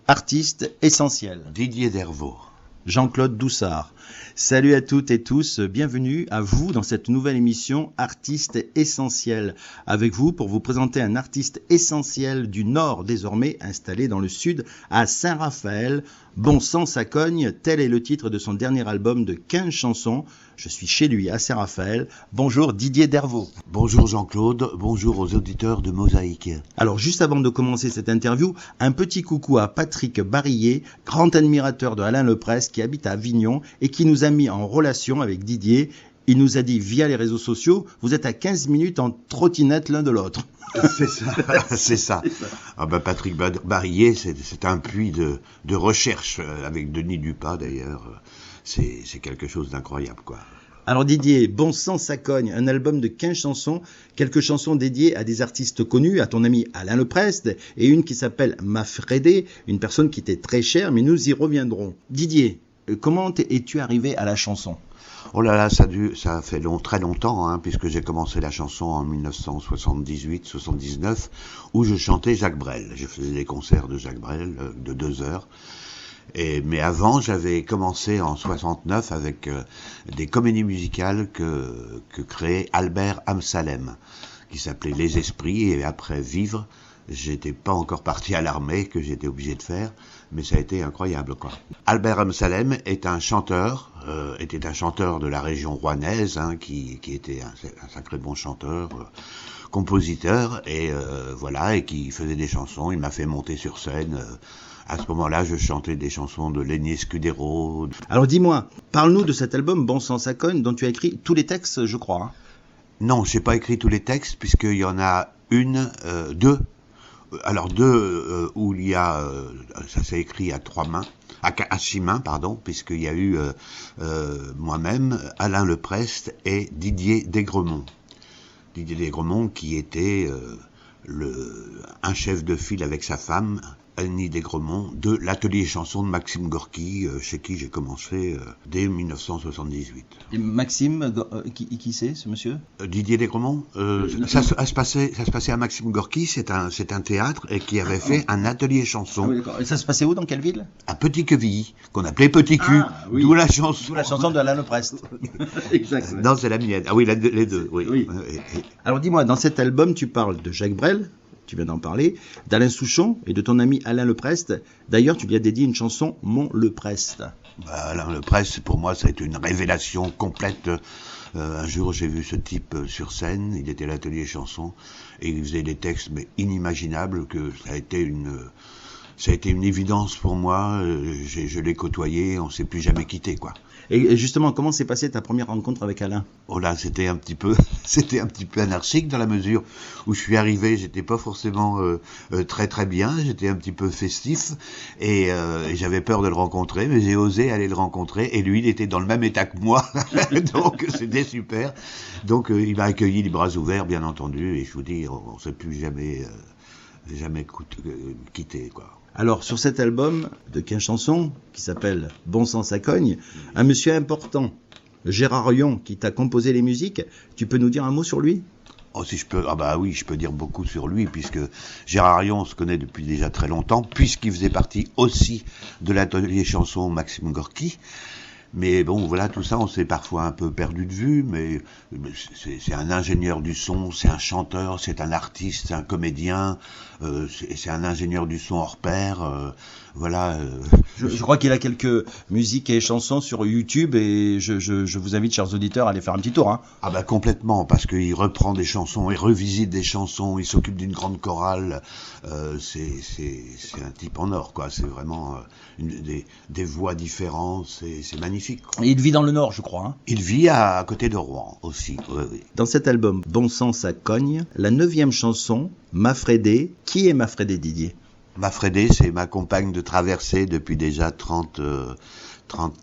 Artiste essentiel. Didier Dervaux. Jean-Claude Doussard. Salut à toutes et tous, bienvenue à vous dans cette nouvelle émission Artiste essentiel. Avec vous pour vous présenter un artiste essentiel du Nord, désormais installé dans le Sud, à Saint-Raphaël. Bon sang ça cogne, tel est le titre de son dernier album de 15 chansons. Je suis chez lui à Saint-Raphaël. Bonjour Didier Dervaux. Bonjour Jean-Claude, bonjour aux auditeurs de Mosaïque. Alors juste avant de commencer cette interview, un petit coucou à Patrick Barillet, grand admirateur de Alain Leprest qui habite à Avignon et qui nous a mis en relation avec Didier. Il nous a dit via les réseaux sociaux, vous êtes à 15 minutes en trottinette l'un de l'autre. C'est ça, c'est ça. Ah ben Patrick Barillet, c'est un puits de recherche avec Denis Dupas d'ailleurs. C'est quelque chose d'incroyable, quoi. Alors Didier, Bon sang ça cogne, un album de 15 chansons, quelques chansons dédiées à des artistes connus, à ton ami Alain Leprest, et une qui s'appelle Mafredé, une personne qui t'est très chère, mais nous y reviendrons. Didier, comment es-tu arrivé à la chanson ? Oh là là, ça a fait très longtemps, hein, puisque j'ai commencé la chanson en 1978-79, où je chantais Jacques Brel. Je faisais des concerts de Jacques Brel de 2 heures. Mais avant, j'avais commencé en 69 avec des comédies musicales que créait Albert Amsalem, qui s'appelait Les Esprits, et après Vivre, j'étais pas encore parti à l'armée, que j'étais obligé de faire, mais ça a été incroyable, quoi. Albert Amsalem était un chanteur de la région rouennaise, hein, qui était un sacré bon chanteur, compositeur, et voilà, et qui faisait des chansons. Il m'a fait monter sur scène. À ce moment-là, je chantais des chansons de Lenny Scudero. Alors dis-moi, parle-nous de cet album Bon sang ça cogne, dont tu as écrit tous les textes, je crois. Hein. Non, j'ai pas écrit tous les textes, puisqu'il y en a deux. Alors deux où il y a, ça s'est écrit à 6 mains, pardon, puisqu'il y a eu moi-même, Alain Leprest et Didier Desgremont. Didier Desgremont qui était un chef de file avec sa femme, Annie Desgremont, de l'atelier chanson de Maxime Gorky, chez qui j'ai commencé dès 1978. Et Maxime, qui c'est ce monsieur ? Didier Desgremont, ça se passait à Maxime Gorky, c'est un théâtre et qui avait fait un atelier chanson. Ah oui, d'accord. Et ça se passait où, dans quelle ville ? À Petit-Quevilly, qu'on appelait Petit Cul, oui. D'où la chanson. D'où la chanson de Alain Leprest. Exact. Non, c'est la mienne. Ah oui, les deux, oui. Oui. Alors dis-moi, dans cet album, tu parles de Jacques Brel, tu viens d'en parler, d'Alain Souchon et de ton ami Alain Leprest. D'ailleurs, tu lui as dédié une chanson, Mon Leprest. Alain Leprest, pour moi, ça a été une révélation complète. Un jour, j'ai vu ce type sur scène, il était à l'atelier chanson, et il faisait des textes mais inimaginables, que ça a été une évidence pour moi. Je l'ai côtoyé, on ne s'est plus jamais quitté, quoi. Et justement, comment s'est passée ta première rencontre avec Alain ? Oh là, c'était un petit peu anarchique dans la mesure où je suis arrivé, j'étais pas forcément très très bien, j'étais un petit peu festif et j'avais peur de le rencontrer, mais j'ai osé aller le rencontrer et lui, il était dans le même état que moi, donc c'était super. Donc il m'a accueilli les bras ouverts, bien entendu, et je vous dis, on s'est plus jamais quitté, quoi. Alors, sur cet album de 15 chansons, qui s'appelle Bon sang ça cogne, un monsieur important, Gérard Rion, qui t'a composé les musiques, tu peux nous dire un mot sur lui ? Oh, si je peux, je peux dire beaucoup sur lui, puisque Gérard Rion, on se connaît depuis déjà très longtemps, puisqu'il faisait partie aussi de l'atelier chanson Maxime Gorky. Mais bon, voilà, tout ça, on s'est parfois un peu perdu de vue, mais c'est un ingénieur du son, c'est un chanteur, c'est un artiste, c'est un comédien, c'est un ingénieur du son hors pair, voilà. Je crois qu'il a quelques musiques et chansons sur YouTube, et je vous invite, chers auditeurs, à aller faire un petit tour. Hein. Ah bah complètement, parce qu'il reprend des chansons, il revisite des chansons, il s'occupe d'une grande chorale, c'est un type en or, quoi. C'est vraiment des voix différentes, c'est magnifique. Et il vit dans le Nord, je crois. Hein. Il vit à côté de Rouen aussi. Oui. Dans cet album, Bon sang ça cogne, la 9e chanson, Mafredé. Qui est Mafredé, Didier ? Mafredé, c'est ma compagne de traversée depuis déjà 30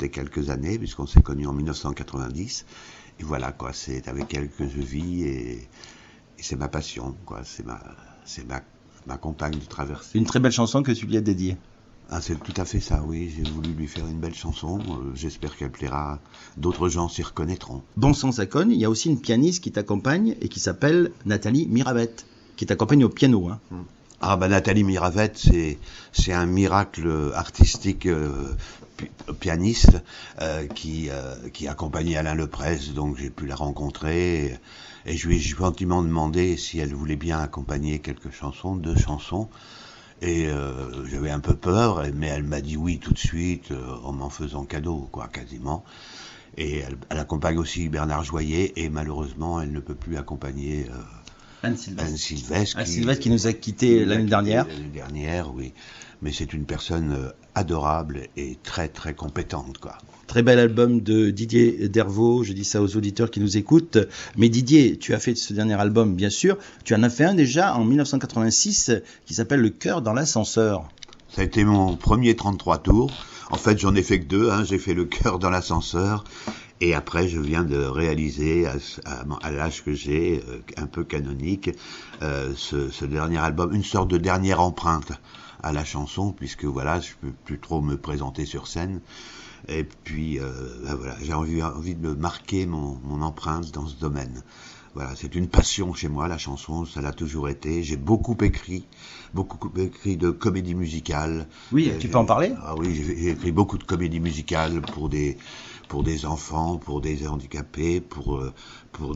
et quelques années, puisqu'on s'est connus en 1990. Et voilà, quoi, c'est avec elle que je vis et c'est ma passion, quoi. C'est ma compagne de traversée. Une très belle chanson que tu lui as dédiée. Ah, c'est tout à fait ça, oui. J'ai voulu lui faire une belle chanson. J'espère qu'elle plaira. D'autres gens s'y reconnaîtront. Bon sang ça cogne, il y a aussi une pianiste qui t'accompagne et qui s'appelle Nathalie Mirabet, qui t'accompagne au piano. Hein. Ah bah Nathalie Miravette, c'est un miracle artistique, pianiste, qui accompagnait Alain Leprest, donc j'ai pu la rencontrer et je lui ai gentiment demandé si elle voulait bien accompagner quelques chansons, 2 chansons. Et j'avais un peu peur, mais elle m'a dit oui tout de suite, en m'en faisant cadeau, quoi, quasiment. Et elle accompagne aussi Bernard Joyer, et malheureusement, elle ne peut plus accompagner Anne Sylvestre. Anne Sylvestre Qui nous a quittés l'année dernière. L'année dernière, oui. Mais c'est une personne adorable et très très compétente, quoi. Très bel album de Didier Dervaux, je dis ça aux auditeurs qui nous écoutent. Mais Didier, tu as fait ce dernier album, bien sûr. Tu en as fait un déjà en 1986 qui s'appelle Le cœur dans l'ascenseur. Ça a été mon premier 33 tours. En fait, j'en ai fait que 2. J'ai fait Le cœur dans l'ascenseur. Et après, je viens de réaliser, à l'âge que j'ai, un peu canonique, ce dernier album, une sorte de dernière empreinte à la chanson, puisque voilà, je peux plus trop me présenter sur scène. Et puis, voilà, j'ai envie de marquer mon empreinte dans ce domaine. Voilà, c'est une passion chez moi, la chanson, ça l'a toujours été. J'ai beaucoup écrit de comédies musicales. Oui, tu peux en parler ? Ah oui, j'ai écrit beaucoup de comédies musicales pour des enfants, pour des handicapés, pour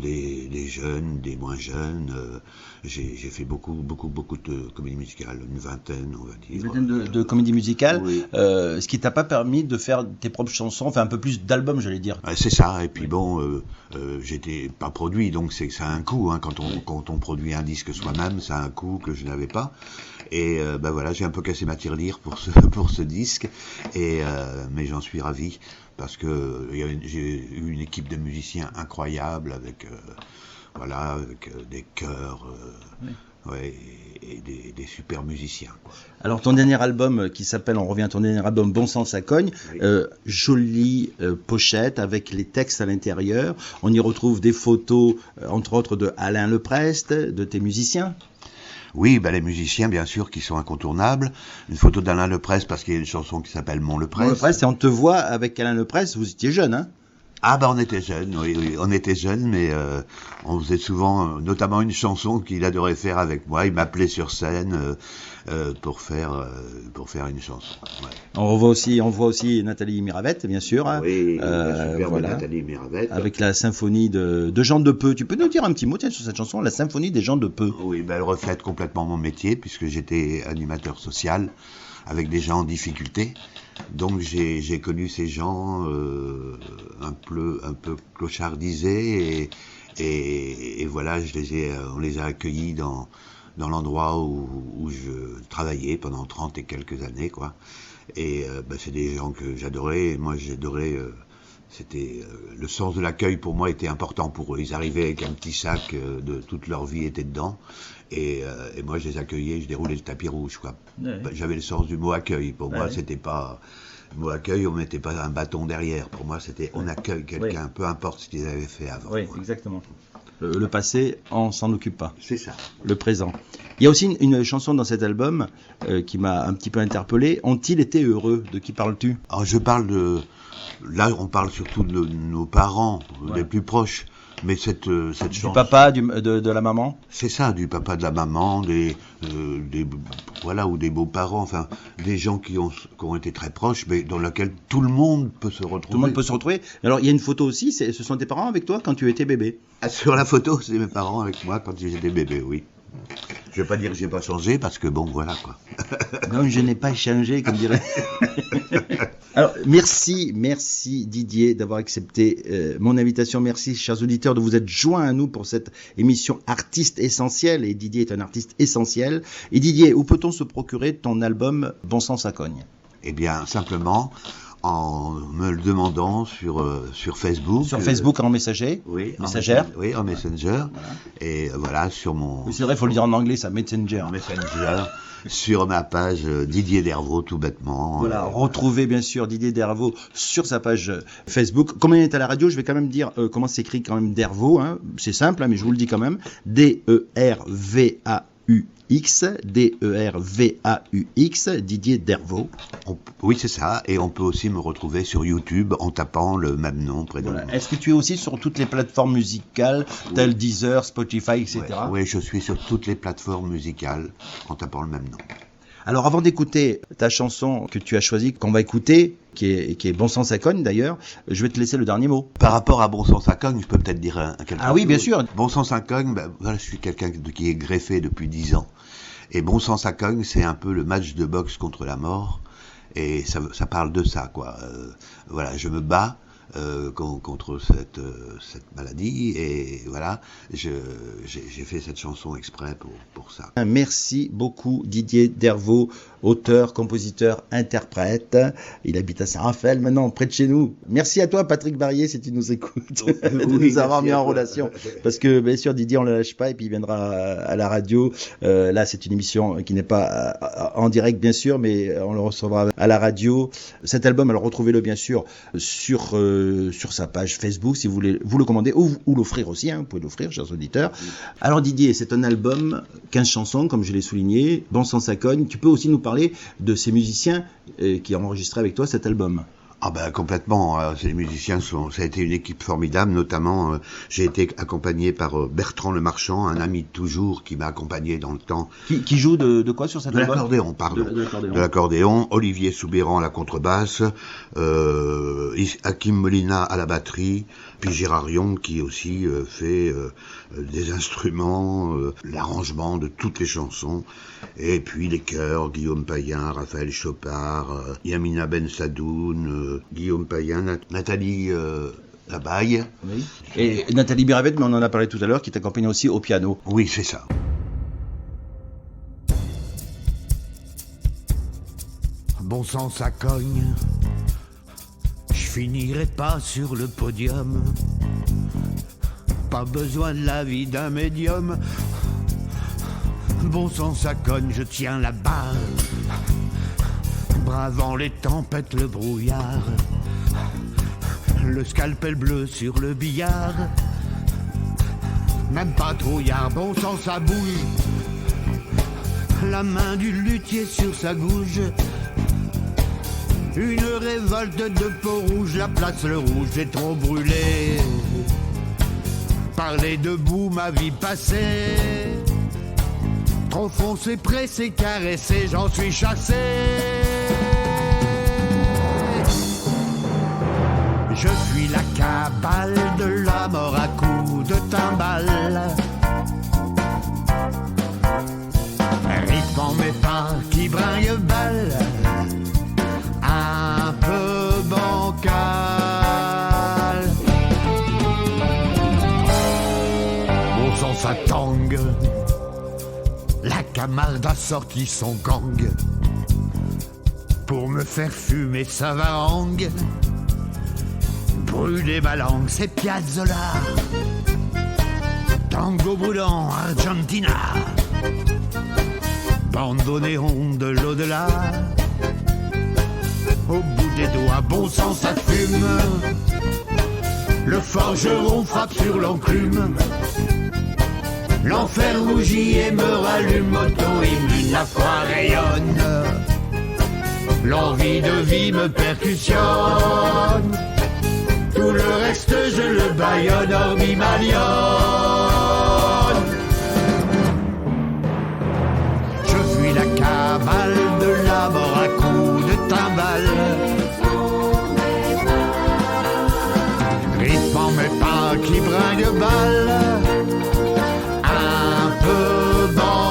des jeunes, des moins jeunes. J'ai fait beaucoup de comédies musicales, une vingtaine, on va dire. Une vingtaine de comédies musicales, oui. Ce qui t'a pas permis de faire tes propres chansons, enfin un peu plus d'albums, j'allais dire. C'est ça, et puis bon, j'étais pas produit, donc ça a un coût, quand on produit un disque soi-même, ça a un coût que je n'avais pas. Et voilà, j'ai un peu cassé ma tirelire pour ce disque, mais j'en suis ravi, parce que j'ai eu une équipe de musiciens incroyable, avec des chœurs, ouais, et des super musiciens, quoi. Alors ton dernier album qui s'appelle, on revient à ton dernier album, Bon Sang ça cogne, oui. Jolie pochette avec les textes à l'intérieur. On y retrouve des photos, entre autres de Alain Leprest, de tes musiciens. Oui, les musiciens, bien sûr, qui sont incontournables. Une photo d'Alain Leprest, parce qu'il y a une chanson qui s'appelle Mon Leprest. Mon Leprest, et on te voit avec Alain Leprest, vous étiez jeune, hein ? Ah on était jeunes, oui, on était jeunes, mais on faisait souvent, notamment une chanson qu'il adorait faire avec moi. Il m'appelait sur scène pour faire une chanson. Ouais. On voit aussi Nathalie Miravette, bien sûr. Oui, la superbe Nathalie Miravette. Avec la symphonie de Jean de Peu. Tu peux nous dire un petit mot sur cette chanson, la symphonie des Jean de Peu? Oui, elle reflète complètement mon métier, puisque j'étais animateur social avec des gens en difficulté. Donc j'ai connu ces gens un peu clochardisés et voilà, on les a accueillis dans l'endroit où je travaillais pendant 30 et quelques années, quoi. Et c'est des gens que j'adorais, et moi j'adorais. C'était le sens de l'accueil pour moi était important pour eux. Ils arrivaient avec un petit sac de toute leur vie était dedans, et moi je les accueillais, je déroulais le tapis rouge, quoi. Ouais. J'avais le sens du mot accueil. Pour moi, c'était pas le mot accueil, on mettait pas un bâton derrière. Pour moi, c'était on accueille quelqu'un, peu importe ce qu'ils avaient fait avant. Oui, exactement. Le passé, on s'en occupe pas. C'est ça. Le présent. Il y a aussi une chanson dans cet album qui m'a un petit peu interpellé. Ont-ils été heureux? De qui parles-tu? Alors, je parle de... Là, on parle surtout de nos parents, les plus proches. Mais cette chanson... Du papa, de la maman? C'est ça, du papa, de la maman, ou des beaux-parents, enfin, des gens qui ont été très proches, mais dans lesquels tout le monde peut se retrouver. Tout le monde peut se retrouver. Alors, il y a une photo aussi, ce sont tes parents avec toi quand tu étais bébé? Sur la photo, c'est mes parents avec moi quand j'étais bébé, oui. Je vais pas dire que j'ai pas changé, parce que bon, voilà, quoi. Non, je n'ai pas changé, comme dirait... Alors, merci Didier d'avoir accepté mon invitation. Merci, chers auditeurs, de vous être joints à nous pour cette émission Artiste Essentiel. Et Didier est un artiste essentiel. Et Didier, où peut-on se procurer ton album Bon Sang ça cogne? Eh bien, simplement en me le demandant sur Facebook. Sur Facebook en messager? Oui. Messenger? Oui, en Messenger. Voilà. Et voilà, sur mon... Oui, c'est vrai, il faut le dire en anglais, ça, Messenger. Messenger. Sur ma page Didier Dervaux, tout bêtement. Voilà, retrouvez bien sûr Didier Dervaux sur sa page Facebook. Comme on est à la radio, je vais quand même dire comment s'écrit quand même Dervaux. Hein. C'est simple, mais je vous le dis quand même. D-E-R-V-A D-E-R-V-A-U-X, Didier Dervaux. Oui, c'est ça. Et on peut aussi me retrouver sur YouTube en tapant le même nom, prénom. Voilà. Est-ce que tu es aussi sur toutes les plateformes musicales, telles Deezer, Spotify, etc. Oui, je suis sur toutes les plateformes musicales en tapant le même nom. Alors avant d'écouter ta chanson que tu as choisie, qu'on va écouter, qui est Bon Sang ça cogne d'ailleurs, je vais te laisser le dernier mot. Par rapport à Bon Sang ça cogne, je peux peut-être dire quelque chose. Ah oui, bien sûr. Bon Sang ça cogne, voilà, je suis quelqu'un qui est greffé depuis 10 ans. Et Bon Sang ça cogne, c'est un peu le match de boxe contre la mort. Et ça parle de ça, quoi. Voilà, je me bats contre cette maladie, et voilà, j'ai fait cette chanson exprès pour ça. Merci beaucoup Didier Dervaux, auteur, compositeur, interprète. Il habite à Saint-Raphaël maintenant, près de chez nous. Merci à toi Patrick Barrier, si tu nous écoutes, de nous avoir mis en relation. Parce que bien sûr Didier on ne le lâche pas, et puis il viendra à la radio. Là c'est une émission qui n'est pas en direct bien sûr, mais on le recevra à la radio. Cet album, alors retrouvez-le bien sûr sur sa page Facebook si vous voulez vous le commander, ou l'offrir aussi, vous pouvez l'offrir, chers auditeurs. Alors Didier, c'est un album, 15 chansons comme je l'ai souligné, Bon Sang ça cogne. Tu peux aussi nous parler de ces musiciens qui ont enregistré avec toi cet album. Ah ben complètement, ces musiciens ça a été une équipe formidable, notamment j'ai été accompagné par Bertrand Le Marchand, un ami de toujours qui m'a accompagné dans le temps. Qui joue de quoi sur cet album ? L'accordéon, pardon. De l'accordéon, Olivier Soubéran à la contrebasse, Hakim Molina à la batterie, puis Gérard Young qui aussi fait des instruments, l'arrangement de toutes les chansons, et puis les chœurs, Guillaume Payen, Raphaël Chopard, Yamina Ben Sadoun, Guillaume Payen, Nathalie Labaille. Oui. Et Nathalie Biravet, mais on en a parlé tout à l'heure, qui t'accompagne aussi au piano. Oui, c'est ça. Bon sang ça cogne, je finirai pas sur le podium. Pas besoin de l'avis d'un médium. Bon sang ça cogne, je tiens la barre, bravant les tempêtes, le brouillard, le scalpel bleu sur le billard. Même pas trouillard, bon sang ça bouge, la main du luthier sur sa gouge. Une révolte de peau rouge, la place le rouge, j'ai trop brûlé. Parler debout, ma vie passée. Trop foncé, pressé, caressé, j'en suis chassé. Je fuis la cabale de la mort à coups de timbale. Rythmant mes pas qui bringuent balle, un peu bancal. Bon sang ça tangue, la Camarde a sorti son gang pour me faire fumer sa varangue. Brûler ma langue, c'est Piazzolla, tango brûlant, Argentina, bandoneon de l'au-delà. Au bout des doigts, bon sang ça fume, le forgeron frappe sur l'enclume. L'enfer rougit et me rallume, auto-immune, la foi rayonne. L'envie de vie me percussionne, tout le reste je le bâillonne, hormis ma lionne. Je fuis la cabale de la mort à coups de timbale, rythmant mes pas qui bringuent balle, un peu bancal.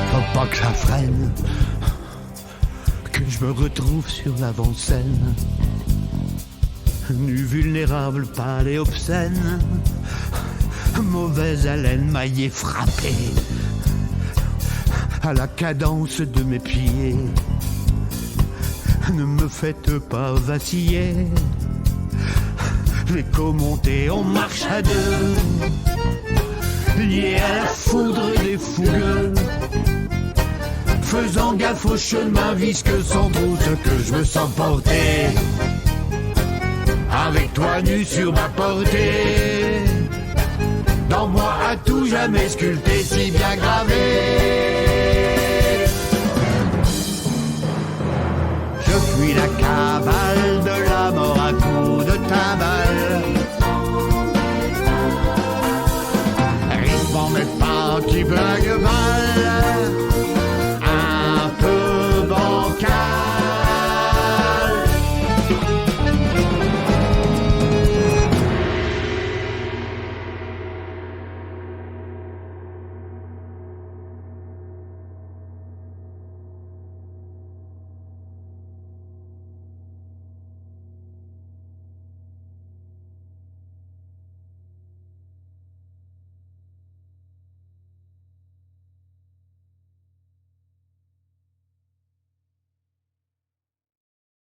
Faut pas que ça freine, que je me retrouve sur l'avant-scène, nu, vulnérable, pâle et obscène, mauvaise haleine, maillée, frappée, à la cadence de mes pieds. Ne me faites pas vaciller, l'écho monté, on marche à deux, liés à la foudre des fougueux, faisant gaffe au chemin visqueux sans doute que je me sens porter, avec toi nu sur ma portée, dans moi à tout jamais sculpté, si bien gravé. Je fuis la cabale